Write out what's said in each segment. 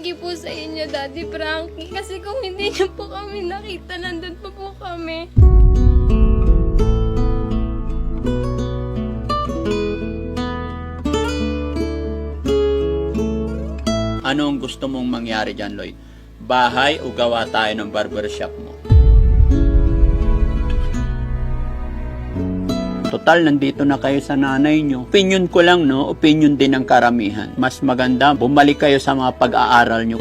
you po sa inyo, Daddy Frankie. Kasi kung hindi niyo po kami nakita, nandun pa po kami. Anong gusto mong mangyari dyan, Lloyd? Bahay o gawa tayo ng barbershop mo? Total, nandito na kayo sa nanay nyo. Opinion ko lang, no? Opinion din ng karamihan. Mas maganda, bumalik kayo sa mga pag-aaral nyo.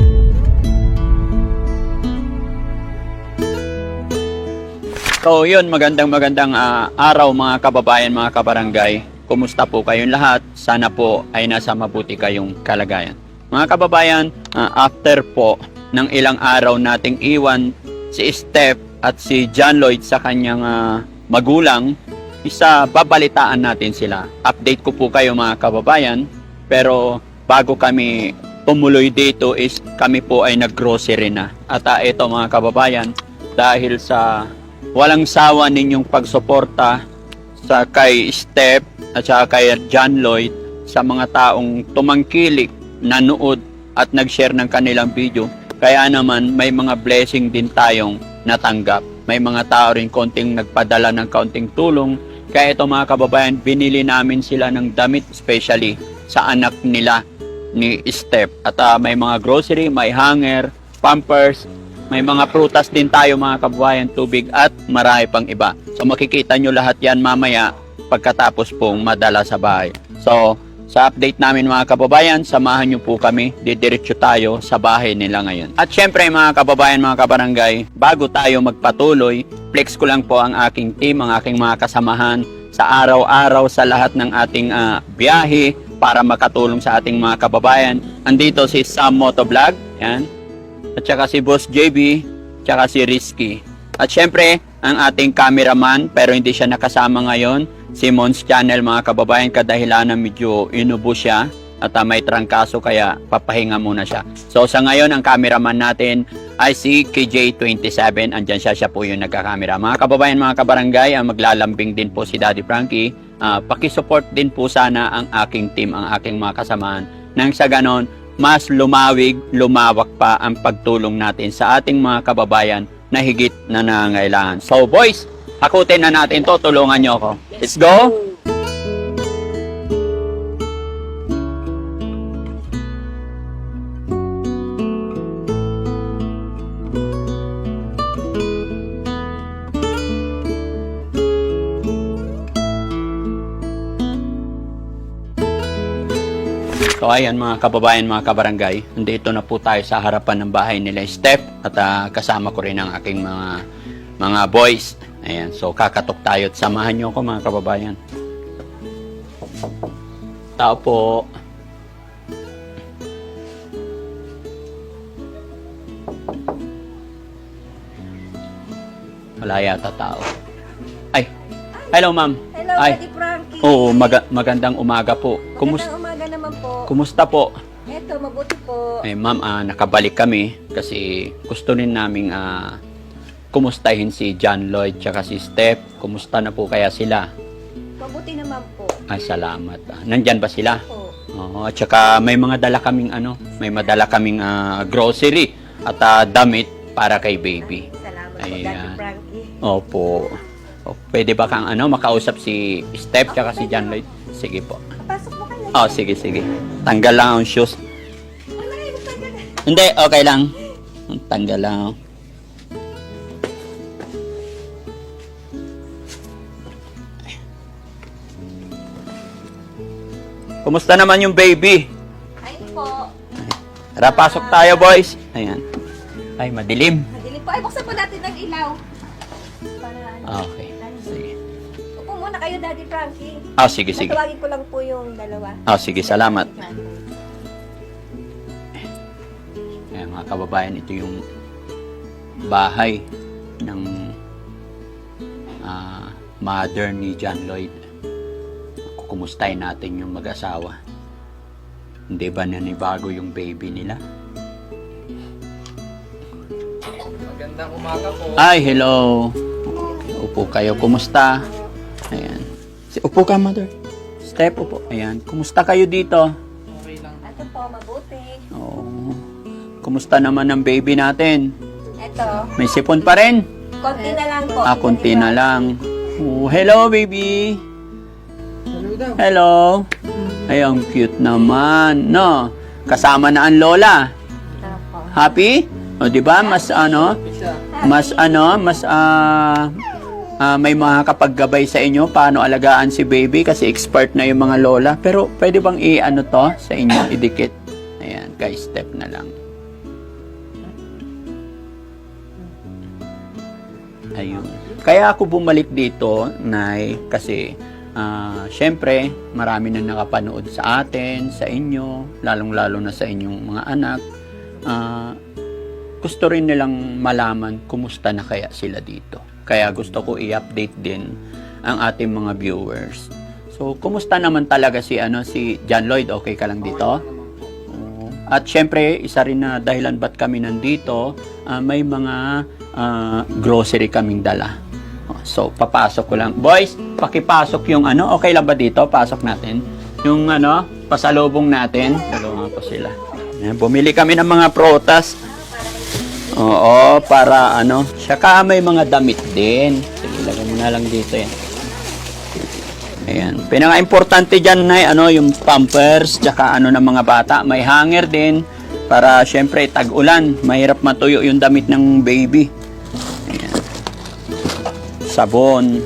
So, yun, magandang araw mga kababayan, mga kabarangay. Kumusta po kayong lahat? Sana po ay nasa mabuti kayong kalagayan. Mga kababayan, after po ng ilang araw nating iwan si Steph at si John Lloyd sa kanyang magulang, babalitaan natin sila. Update ko po kayo mga kababayan, pero bago kami tumuloy dito is kami po ay nag-grocery na. At ito mga kababayan, dahil sa walang sawa ninyong pagsuporta sa kay Steph at saka kay John Lloyd, sa mga taong tumangkilik, nanood at nag-share ng kanilang video, kaya naman may mga blessing din tayong natanggap. May mga tao rin konting nagpadala ng kaunting tulong. Kaya ito mga kababayan, binili namin sila ng damit, especially sa anak nila ni Steph. At may mga grocery, may hanger, pampers, may mga prutas din tayo mga kababayan, tubig at marami pang iba. So makikita nyo lahat yan mamaya pagkatapos pong madala sa bahay. So sa update namin mga kababayan, samahan nyo po kami, didiretso tayo sa bahay nila ngayon. At syempre mga kababayan, mga kabarangay, bago tayo magpatuloy, flex ko lang po ang aking team, ang aking mga kasamahan sa araw-araw sa lahat ng ating biyahe para makatulong sa ating mga kababayan. Andito si Sam Motovlog, yan. At saka si Boss JB, saka si Rizky. At syempre, ang ating cameraman, pero hindi siya nakasama ngayon, si Mons Channel mga kababayan, kadahilanan medyo inubo siya at may trangkaso kaya papahinga muna siya. So sa ngayon ang cameraman natin ay si KJ27, andyan siya po yung nagkakamera. Mga kababayan, mga kabarangay, maglalambing din po si Daddy Frankie. Pakisupport din po sana ang aking team, ang aking mga kasamahan, nang sa ganon mas lumawak pa ang pagtulong natin sa ating mga kababayan na higit na nangangailangan. So boys, hakutin na natin to, tulungan nyo ako. Let's go! So ayan mga kababayan, mga kabarangay, nandito na po tayo sa harapan ng bahay nila Steph at kasama ko rin ang aking mga boys. Ayan, so kakatok tayo at samahan nyo ako mga kababayan. Tao po. Wala yata tao. Ay, hello ma'am. Hello, Ay. Daddy Frankie. Oo, magandang umaga po. Magandang umaga naman po. Kumusta po? Eto, mabuti po. Eh ma'am, nakabalik kami kasi gusto rin naming kumustahin si John Lloyd tsaka si Steph. Kumusta na po kaya sila? Mabuti naman po. Ay, salamat. Nandyan ba sila? Po. Oo, at saka may mga dala kaming madala kaming grocery at damit para kay baby. Salamat po, Ayan. Daddy Frankie. Opo. O, pwede ba kang makausap si Steph tsaka si John Lloyd? Sige po. Pasok mo kayo. Oh, sige. Tanggal lang ang shoes. Hindi, okay lang. Tanggal lang. Kumusta naman yung baby? Ayun po. Tara, pasok tayo, boys. Ayan. Ay, madilim. Madilim po. Ay, buksan po natin ng ilaw. Para Okay. Sige. Upo muna kayo, Daddy Frankie. Oh, sige. Matawagin ko lang po yung dalawa. Oh, sige. Salamat. Ayan, mga kababayan, ito yung bahay ng mother ni John Lloyd. Kukumustahin natin yung mag-asawa. Hindi ba nanibago yung baby nila? Magandang umaga po. Ay, hello. Upo kayo. Kumusta? Ayan. Upo ka, mother. Step, upo. Ayan. Kumusta kayo dito? Okay lang. Ito po, mabuti. Oo. Kumusta naman ang baby natin? Eto, May sipon pa rin? konti na lang po. Konti Daddy na lang. Oh, hello, baby. Hello daw. Hello. Ay, ang cute naman, no? Kasama na ang lola. Opo. Happy? O, di ba? Mas may mga kapaggabay sa inyo paano alagaan si baby kasi expert na yung mga lola. Pero pwede bang i-ano to sa inyo, idikit? Ayan, guys, step na lang. Ayun. Kaya ako bumalik dito, Nay, kasi syempre, marami na nakapanood sa atin, sa inyo, lalong-lalo na sa inyong mga anak. Gusto rin nilang malaman kumusta na kaya sila dito. Kaya gusto ko i-update din ang ating mga viewers. So, kumusta naman talaga si John Lloyd? Okay ka lang dito? Oo. At syempre, isa rin na dahilan ba't kami nandito, may mga grocery kaming dala. So, papasok ko lang. Boys, pakipasok yung okay lang ba dito? Pasok natin. Yung pasalubong natin. Tulungan ko sila. Ayan, bumili kami ng mga prutas. Oo, para Saka may mga damit din. Sige, lagay mo na lang dito yan. Ayan. Pinaka-importante dyan na yung pampers, tsaka ng mga bata. May hanger din para syempre tag-ulan. Mahirap matuyo yung damit ng baby. Ayan. Sabon.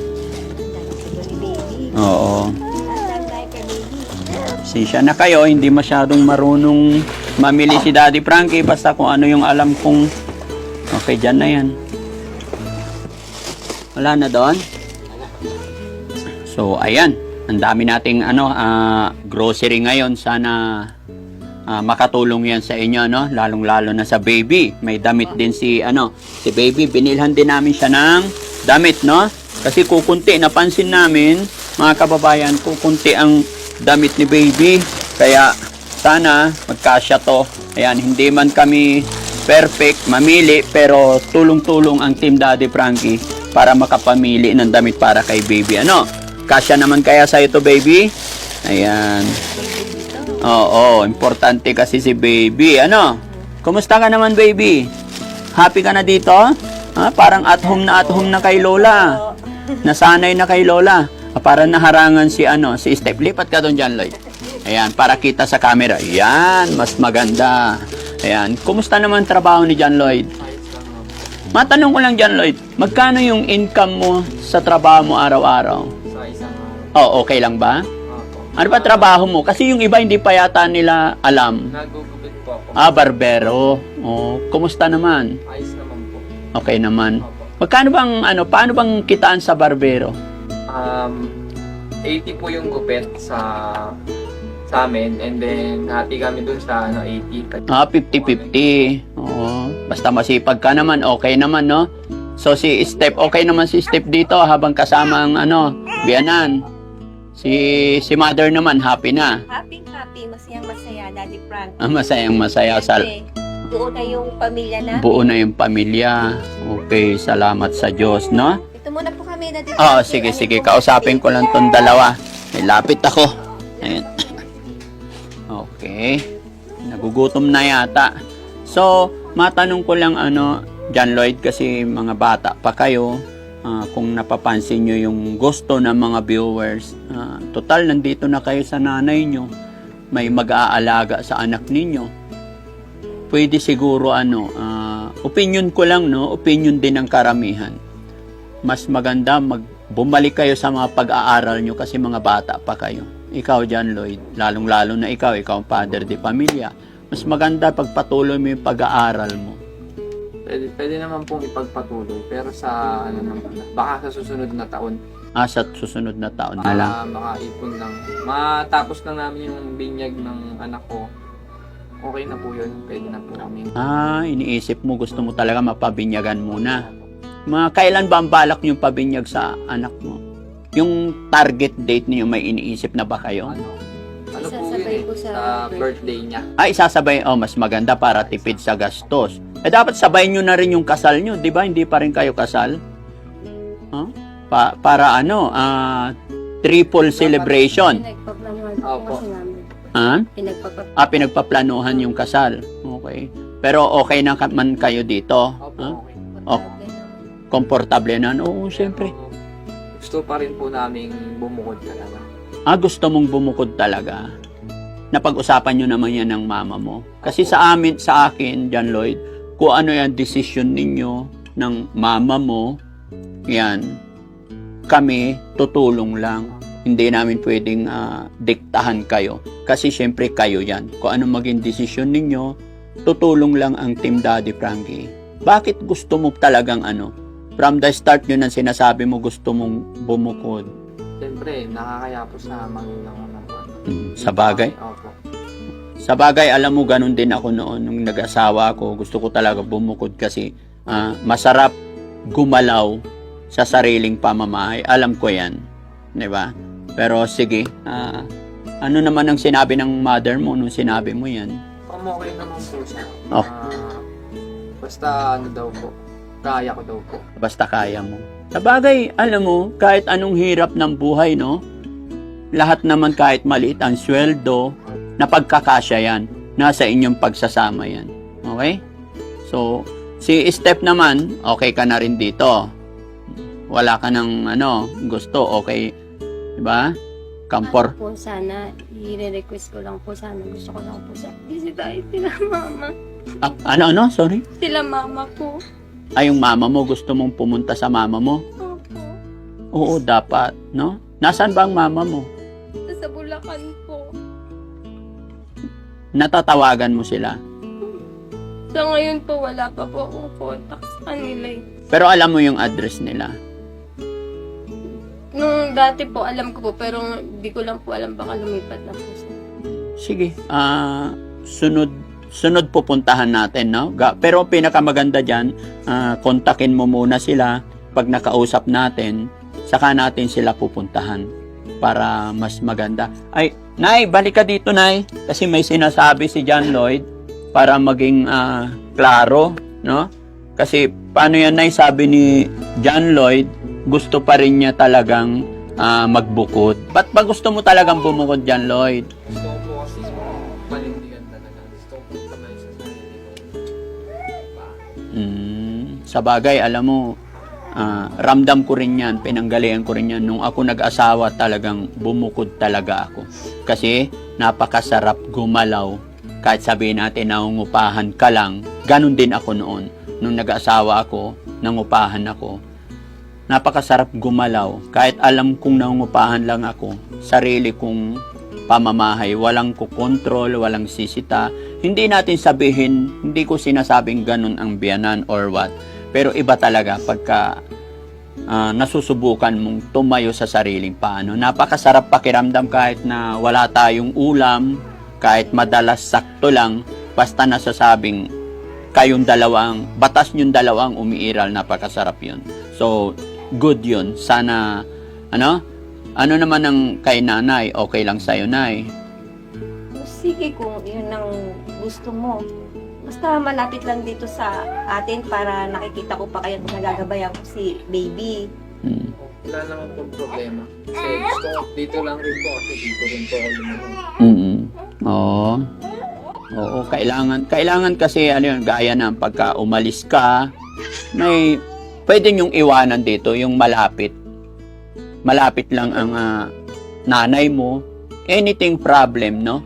Oo. Sisya na kayo, hindi masyadong marunong mamili si Daddy Frankie. Basta kung ano yung alam kong okay, dyan na yan. Wala na doon? So, ayan. Ang dami nating grocery ngayon. Sana makatulong yan sa inyo, no? Lalong-lalo na sa baby. May damit din si baby. Binilhan din namin siya ng damit, no? Kasi kukunti. Napansin namin, mga kababayan, kukunti ang damit ni baby. Kaya, sana magkasya to. Ayan, hindi man kami perfect, mamili, pero tulong-tulong ang Team Daddy Frankie para makapamili ng damit para kay baby. Kasya naman kaya sa ito, baby? Ayan. Oo, importante kasi si baby. Kumusta ka naman, baby? Happy ka na dito? Parang at home na kay Lola. Nasanay na kay Lola. Parang naharangan si Steph. Lipat ka doon dyan, Lloyd. Ayan, para kita sa camera. Ayan, mas maganda. Ayan, kumusta naman trabaho ni John Lloyd? Matanong ko lang, John Lloyd, magkano yung income mo sa trabaho mo araw-araw? Sa isang araw. Okay lang ba? Opo. Ano ba trabaho mo? Kasi yung iba hindi pa yata nila alam. Nagugupit po ako. Barbero. Kumusta naman? Ayos naman po. Okay naman. Opo. Magkano bang, paano bang kitaan sa barbero? 80 po yung gupit sa amin, and then happy kami dun sa 80. 50-50. Oo. Basta masipag ka naman, okay naman, no? So, si Steph, okay naman si Steph dito habang kasama ang, biyanan. Si mother naman, happy na. Happy, masayang-masaya, Daddy Frank. Masayang-masaya. Kasi buo na yung pamilya na. Buo na yung pamilya. Okay, salamat sa Diyos, no? Ito muna po kami, Daddy Frank. Sige. Kausapin ko lang tong dalawa. May lapit ako. Ayan. Okay. Nagugutom na yata. So, matanong ko lang John Lloyd, kasi mga bata pa kayo, kung napapansin nyo yung gusto ng mga viewers, total nandito na kayo sa nanay nyo, may mag-aalaga sa anak ninyo. Pwede siguro opinion ko lang, no? Opinion din ng karamihan. Mas maganda bumalik kayo sa mga pag-aaral nyo kasi mga bata pa kayo. Ikaw, John Lloyd, lalong-lalo na ikaw ang father de pamilya. Mas maganda pagpatuloy mo yung pag-aaral mo. Pwede naman pong ipagpatuloy, pero sa baka sa susunod na taon. Sa susunod na taon na lang. Makaipon lang. Matapos lang namin yung binyag ng anak ko. Okay na po yun. Pwede na po kami. Iniisip mo, gusto mo talaga mapabinyagan muna. Kailan ba ang balak niyong pabinyag sa anak mo? Yung target date niyo, may iniisip na ba kayo? Ano po Isasabay yun po sa birthday niya. Isasabay. Mas maganda para tipid sa gastos. Dapat sabay nyo na rin yung kasal nyo. Di ba? Hindi pa rin kayo kasal? Para triple celebration. Pinagpaplanuhan po Opo. kasi namin. Pinagpaplanuhan. Pinagpaplanuhan yung kasal. Okay. Pero okay na man kayo dito? Opo, Huh? okay. Komportable na? Oo, syempre. Gusto pa rin po namin bumukod talaga. Gusto mong bumukod talaga? Napag-usapan nyo naman yan ng mama mo. Kasi sa akin, John Lloyd, kung ano yung decision ninyo ng mama mo, yan, kami tutulong lang. Hindi namin pwedeng diktahan kayo. Kasi syempre kayo yan. Kung ano maging decision ninyo, tutulong lang ang Team Daddy Frankie. Bakit gusto mo talagang from the start yun ang sinasabi mo gusto mong bumukod? Siyempre, nakakaya po sa magulang ko na po. Sa bagay? Opo. Sa bagay, alam mo, ganun din ako noon. Nung nag-asawa ako, gusto ko talaga bumukod kasi masarap gumalaw sa sariling pamamahay. Alam ko yan. Diba? Pero sige, ano naman ang sinabi ng mother mo nung sinabi mo yan? Okay naman po siya. Oh. Basta daw po. Kaya ko daw po. Basta kaya mo. Sa bagay, alam mo, kahit anong hirap ng buhay, no? Lahat naman kahit maliit ang sweldo, napagkakasya yan. Nasa inyong pagsasama yan. Okay? So, si Steph naman, okay ka na rin dito. Wala ka ng gusto, okay. Diba? Kampor. Po sana, i-request ko lang po sana. Gusto ko lang po sa bisitahin sila mama. Sorry? Sila mama po. Ay, yung mama mo, gusto mong pumunta sa mama mo? Opo. Oo, dapat, no? Nasaan ba ang mama mo? Sa Bulacan po. Natatawagan mo sila. Sa ngayon po, wala pa po akong contact sa kanila eh. Pero alam mo yung address nila. Nung dati po, alam ko po, pero hindi ko lang po alam, baka lumipat na po siya. Sige, sunod pupuntahan natin, no? Pero pinakamaganda dyan, kontakin mo muna sila. Pag nakausap natin, saka natin sila pupuntahan para mas maganda. Ay, Nay, balik ka dito, Nay. Kasi may sinasabi si John Lloyd para maging klaro, no? Kasi paano yan, Nay? Sabi ni John Lloyd, gusto pa rin niya talagang magbukod. Ba't ba gusto mo talagang bumukod, John Lloyd? Gusto ko po kasi panindigan talaga. Gusto ko po kamay sa sarili ko. Sa bagay, alam mo, ramdam ko rin yan, pinanggalian ko rin yan. Nung ako nag-asawa, talagang bumukod talaga ako. Kasi napakasarap gumalaw. Kahit sabihin natin, nangungupahan ka lang, ganun din ako noon. Nung nag-asawa ako, nangupahan ako. Napakasarap gumalaw. Kahit alam kong nangungupahan lang ako, sarili kong pamamahay, walang kukontrol, walang sisita. Hindi natin sabihin, hindi ko sinasabing ganun ang biyanan or what. Pero iba talaga pagka nasusubukan mong tumayo sa sariling paano. Napakasarap pakiramdam kahit na wala tayong ulam, kahit madalas sakto lang, basta nasasabing kayong dalawang, batas nyong dalawang umiiral, napakasarap yun. So, good yun. Sana, ano naman ang kay nanay, okay lang sa'yo, Nay? Sige kung yun ang gusto mo. Basta malapit lang dito sa atin para nakikita ko pa kayo nagagabayan ko si baby. Wala naman pong problema. Kasi gusto ko, dito lang rin po kasi dito rin po ako lumalang. Oo, kailangan kasi gaya na pagka umalis ka, may pwede yung iwanan dito, yung malapit. Malapit lang ang nanay mo. Anything problem, no?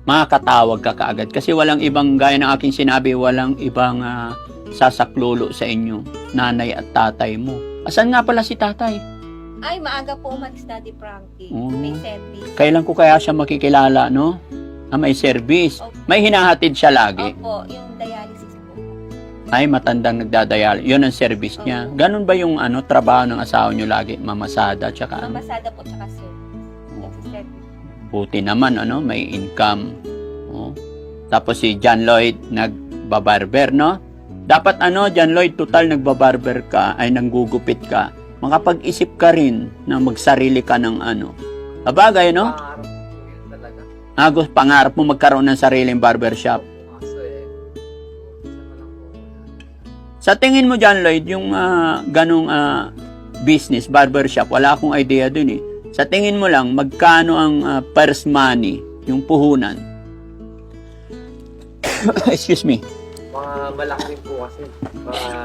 Makakatawag ka kaagad. Kasi walang ibang, gaya ng aking sinabi, walang ibang sasaklolo sa inyo, nanay at tatay mo. Asan nga pala si tatay? Ay, maaga po umalis Daddy Frankie. May service. Kailan ko kaya siya makikilala, no? May service. Opo. May hinahatid siya lagi. Opo, yung dialysis po. Ay, matandang nagdadayal. Yun ang service niya. Opo. Ganun ba yung trabaho ng asawa niyo lagi? Mamasada, tsaka Mamasada po tsaka service. Nagsiservice. buti naman, may income. Oh. Tapos si John Lloyd, nagbabarber, no? Dapat John Lloyd, total nagbabarber ka, ay nanggugupit ka. Makapag-isip ka rin na magsarili ka ng Abagay, no? Pangarap po yun talaga. Pangarap mo magkaroon ng sariling barbershop. Kaso isa na lang po. Sa tingin mo, John Lloyd, yung ganong business, barbershop, wala akong idea dun eh. Sa tingin mo lang, magkano ang first money, yung puhunan? Excuse me. Mga malaki rin po kasi. Mga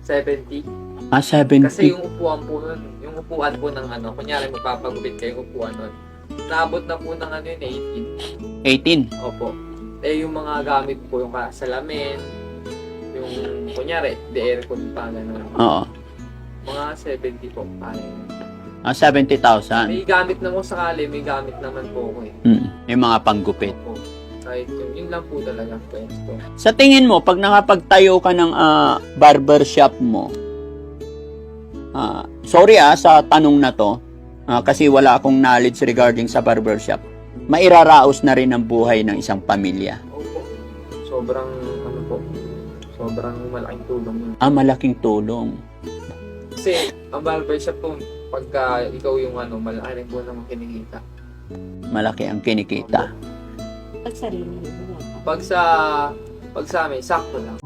70. 70. Kasi yung upuan po nun, yung upuan po ng ano, kunyari magpapagupit kayo yung upuan nun. Naabot na po ng ano yun, 18. 18. Opo. Eh yung mga gamit po, yung salamin, yung kunyari, the aircon pa, gano'n. Oo. Mga 70 po, kaya. 70,000. May gamit na mo sakali, may gamit naman po ako eh. Yung mga panggupit. Opo. Kahit yun lang po talaga, friends po. Sa tingin mo, pag nakapagtayo ka ng barber shop mo, sorry sa tanong na to, kasi wala akong knowledge regarding sa barber shop, mairaraos na rin ang buhay ng isang pamilya. Opo. Sobrang, ano po, sobrang malaking tulong yun. Malaking tulong. Kasi, ang barbershop po, pagka ikaw yung ano, malaki rin po naman kinikita. Malaki ang kinikita. Pag sarili mo. Pag sa amin, sakto lang.